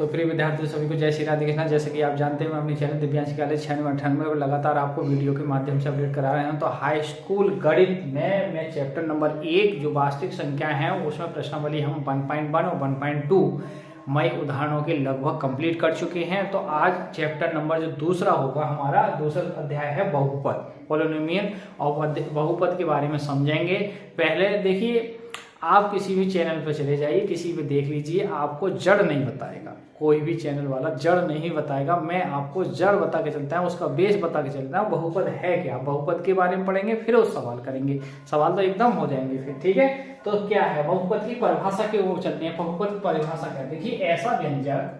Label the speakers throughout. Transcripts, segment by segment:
Speaker 1: तो प्रिय विद्यार्थियों सभी को जय श्री राधे कृष्णा। जैसे कि आप जानते हैं मैं अपने चैनल दिव्यांश कॉलेज 9698 और लगातार आपको वीडियो के माध्यम से अपडेट करा रहे हैं। तो हाई स्कूल गणित में मैं चैप्टर नंबर 1 जो वास्तविक संख्या है उसमें प्रश्नावली हम 1.1 और 1.2 मई उदाहरणों के लगभग कंप्लीट कर चुके हैं। तो आज चैप्टर नंबर जो दूसरा होगा हमारा दूसरा अध्याय है बहुपद, पॉलिनोमियल और बहुपद के बारे में समझेंगे। पहले देखिए, आप किसी भी चैनल पर चले जाइए, किसी भी देख लीजिए, आपको जड़ नहीं बताएगा, कोई भी चैनल वाला जड़ नहीं बताएगा। मैं आपको जड़ बता के चलता हूँ, उसका बेस बता के चलता हूँ। बहुपद है क्या, बहुपद के बारे में पढ़ेंगे, फिर उस सवाल करेंगे। सवाल तो एकदम हो जाएंगे फिर, ठीक है। तो क्या है बहुपद की परिभाषा के वो चलते हैं। बहुपद की परिभाषा क्या है, देखिए ऐसा व्यंजक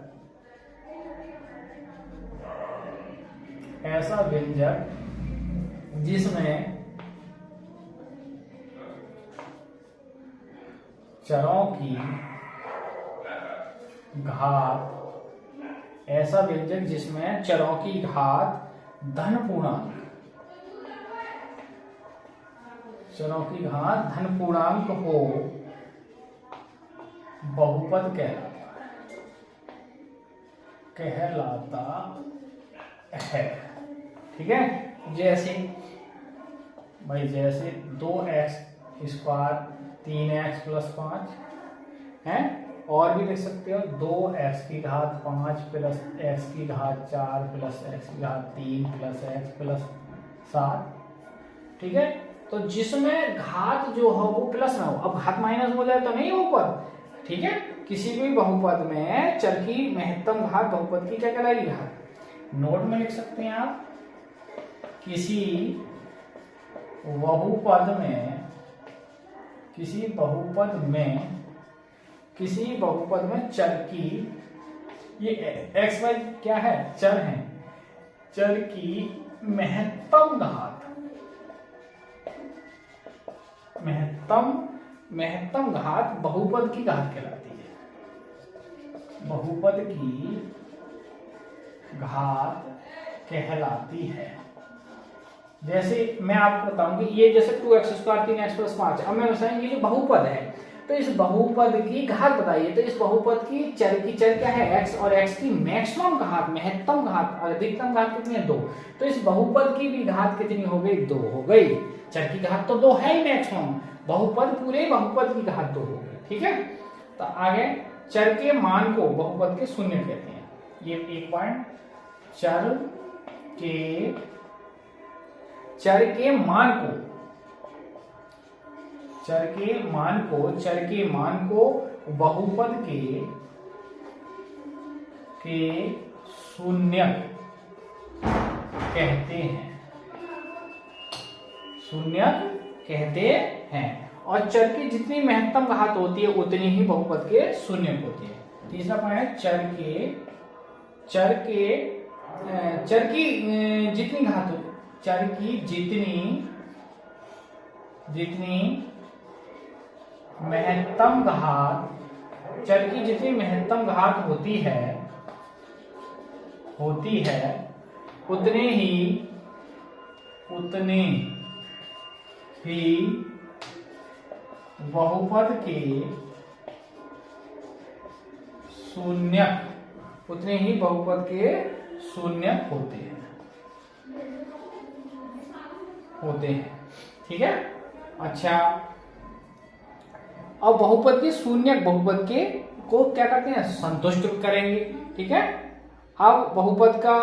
Speaker 1: जिसमें चरों की घात, ऐसा व्यंजक जिसमें चरों की घात धन पूर्णांक, चरों की घात धन पूर्णांक हो, बहुपद कहलाता है। ठीक है, जैसे 2x² 3x + 5 है, और भी लिख सकते हो 2x की घात 5 + x की घात 4 + x की घात 3 + x + 7। ठीक है, तो जिसमें घात जो हो वो प्लस ना हो। अब घात माइनस हो जाए तो नहीं बहुपद। ठीक है, किसी भी बहुपद में चर की महत्तम घात बहुपद की क्या कहलाएगी, घात। नोट में लिख सकते हैं आप, किसी बहुपद में चर की, ये एक्स वाई क्या है, चर है, चर की महत्तम घात, महत्तम घात बहुपद की घात कहलाती है। बहुपद की घात कहलाती है। जैसे मैं आपको बताऊं कि ये जैसे 2x² 3x + 5, अब मैं बताऊं ये जो बहुपद है, तो इस बहुपद की घात बताइए। तो इस बहुपद की चर क्या है, x, और x की मैक्सिमम घात, महत्तम घात, अधिकतम घात कितनी है, 2। तो इस बहुपद की भी घात कितनी हो गई, 2 हो गई। चर की घात तो 2 है ही मैक्सिमम, बहुपद पूरे बहुपद की घात 2 हो गई। ठीक है, तो आगे चर के मान को बहुपद के शून्य कहते हैं। ये एक पॉइंट, चर के मान को बहुपद के शून्य कहते हैं। और चर की जितनी महत्तम घात होती है उतनी ही बहुपद के शून्य होती है। तीसरा पॉइंट है चर की जितनी घात हो, चर की जितनी महत्तम घात होती है उतने ही बहुपद के शून्य होते हैं। ठीक है, अच्छा, अब बहुपद के शून्य बहुपद के को क्या करते हैं, संतुष्ट करेंगे। ठीक है, अब बहुपद का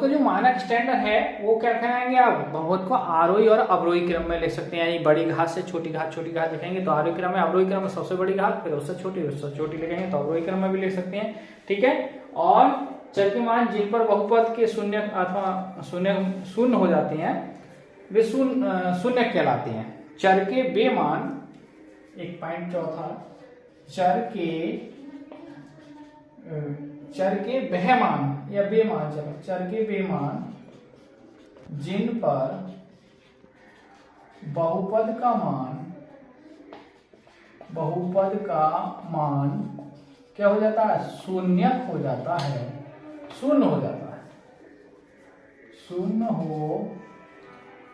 Speaker 1: जो मानक स्टैंडर्ड है वो क्या कहलाएंगे, आप बहुपद को आरोही और अवरोही क्रम में लिख सकते हैं। यानी बड़ी घात से छोटी घात लिखेंगे तो आरोही क्रम में, अवरोही क्रम में सबसे बड़ी घात, फिर उससे छोटी लिखेंगे तो अवरोही क्रम में भी लिख सकते हैं। ठीक है, और चर के मान जिन पर बहुपद के शून्य अथवा शून्य हो जाते हैं वे शून्य कहलाते हैं। चर के बेमान, एक पॉइंट चौथा, चर के बेमान या बेमान, चलो चर के बेमान जिन पर बहुपद का मान क्या हो जाता है, शून्य हो जाता है।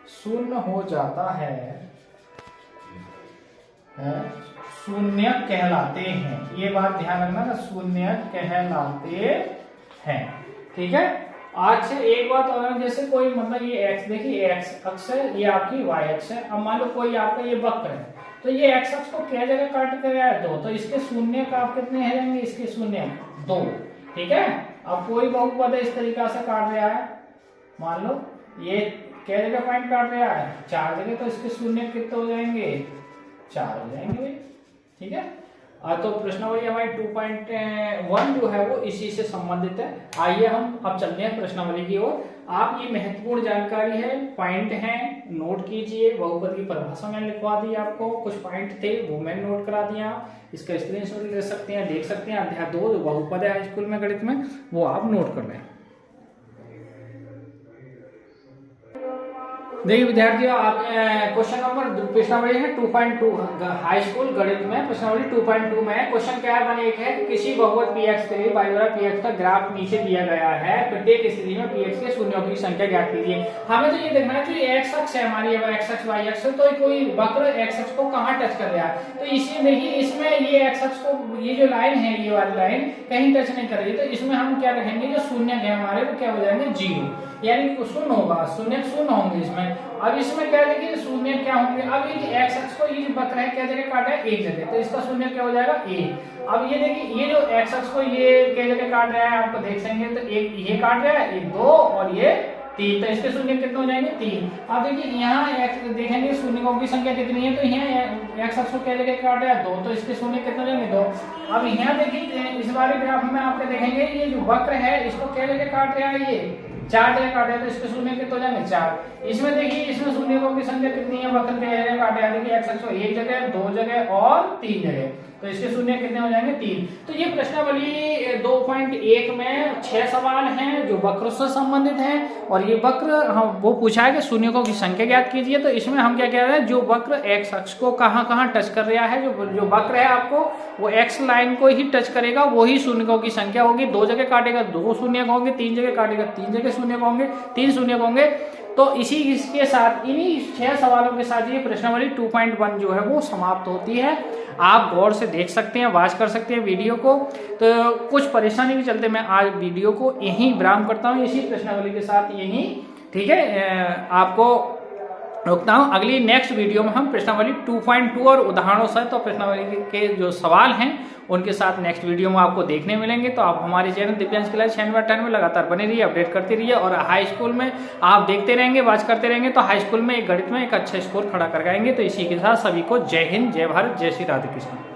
Speaker 1: शून्य हो जाता है शून्य कहलाते हैं। ये बात ध्यान रखना ना, शून्य कहलाते हैं। ठीक है। आज से एक बात और है, जैसे कोई मतलब ये एक्स, देखिए एक्स अक्ष है, ये आपकी वाई अक्ष है। अब मान लो कोई आपका ये वक्र है, तो ये एक्स अक्ष को क्या जगह काट कर आया, 2, तो इसके शून्य का आप कितने है जाएंगे, इसके शून्य 2। ठीक है। अब कोई बहुपद इस तरीका से काट रहा है, मान लो ये क्या जगह पॉइंट काट रहा है, 4 जगह, तो इसके शून्य कितने हो जाएंगे, 4 हो जाएंगे भाई। ठीक है। तो प्रश्नावली हमारी 2.1 जो है वो इसी से संबंधित है। आइए हम अब चलते हैं प्रश्नावली की ओर। आप ये महत्वपूर्ण जानकारी है, पॉइंट है, नोट कीजिए। बहुपद की परिभाषा मैंने लिखवा दी आपको, कुछ पॉइंट थे वो मैंने नोट करा दिया। इसका स्क्रीनशॉट ले सकते हैं, देख सकते हैं। अध्याय 2 जो बहुपद है हाई स्कूल में गणित में, वो आप नोट कर लें। देखिए विद्यार्थियों, आप क्वेश्चन नंबर प्रश्नावली है 2.2 हाई स्कूल गणित में, प्रश्नावली 2.2 में क्वेश्चन क्या बने एक है, किसी बहुपद px के लिए y बराबर px का ग्राफ नीचे दिया गया है, प्रत्येक स्थिति में px के शून्यों की संख्या ज्ञात कीजिए। हमें तो ये देखना है, जो x अक्ष है हमारी, x अक्ष y अक्ष, तो कोई वक्र x अक्ष को कहाँ टच कर रहा है, तो इसी देखिए इसमें ये x अक्ष को, ये जो लाइन है, ये वाली लाइन कहीं टच नहीं कर रही, तो इसमें हम क्या रखेंगे, जो शून्य है हमारे वो क्या हो जाएंगे, 0, यानी शून्य होगा, शून्य होंगे इसमें। अब इसमें क्या देखिए शून्य क्या होंगे, अब ये x अक्ष को ये वक्र है क्या जगह काटा है, एक जगह, तो इसका शून्य क्या हो जाएगा, 1। अब ये देखिए ये जो x अक्ष को ये क्या जगह काट रहा है, आपको देख सकेंगे, तो एक ये काट रहा है, एक 2 और ये 3, तो इसके शून्य कितने हो जाएंगे, 3। अब देखिए यहाँ देखेंगे शून्यों की संख्या कितनी है, तो यहाँ x अक्ष को क्या जगह काट रहा है, 2, तो इसके शून्य कितने हो जाएंगे, 2। अब यहाँ देखिए इस वाले ग्राफ में आपके देखेंगे ये जो वक्र है इसको क्या जगह काट रहा है, ये 4 जगह काटे, तो इसके शून्य कितने हो जाएंगे, 4। इसमें देखिए इसमें शून्यों की संख्या कितनी है, वक्र के जगह काटे हैं, देखिए x अक्ष को 1 जगह, 2 जगह और 3 जगह, तो इसके शून्य कितने हो जाएंगे, 3। तो ये प्रश्नावली 2.1 में 6 सवाल हैं जो वक्र से संबंधित हैं, और ये वक्र हम वो पूछा है कि शून्यों की संख्या ज्ञात कीजिए। तो इसमें हम क्या कह रहे हैं, जो वक्र x अक्ष को कहाँ टच कर रहा है, जो वक्र है आपको वो x लाइन को ही टच करेगा, वही शून्यों की संख्या होगी। 2 जगह काटेगा 2 शून्य होंगे, 3 जगह काटेगा 3 जगह शून्य होंगे, 3 शून्य होंगे। तो इसके साथ इन्हीं 6 सवालों के साथ ये प्रश्नावली 2.1 जो है वो समाप्त होती है। आप गौर से देख सकते हैं, वॉच कर सकते हैं वीडियो को। तो कुछ परेशानी के चलते मैं आज वीडियो को यहीं विराम करता हूँ, इसी प्रश्नावली के साथ यहीं, ठीक है, आपको रोकता हूँ। अगली नेक्स्ट वीडियो में हम प्रश्नावली 2.2 और उदाहरणों से, तो प्रश्नावली के जो सवाल हैं उनके साथ नेक्स्ट वीडियो में आपको देखने मिलेंगे। तो आप हमारे चैनल दिव्यांश क्लास 96 में लगातार बने रहिए, अपडेट करते रहिए, और हाई स्कूल में आप देखते रहेंगे, वॉच करते रहेंगे, तो हाई स्कूल में एक गणित में एक अच्छा स्कोर खड़ा कर आएंगे। तो इसी के साथ सभी को जय हिंद, जय भारत, जय श्री राधे कृष्ण।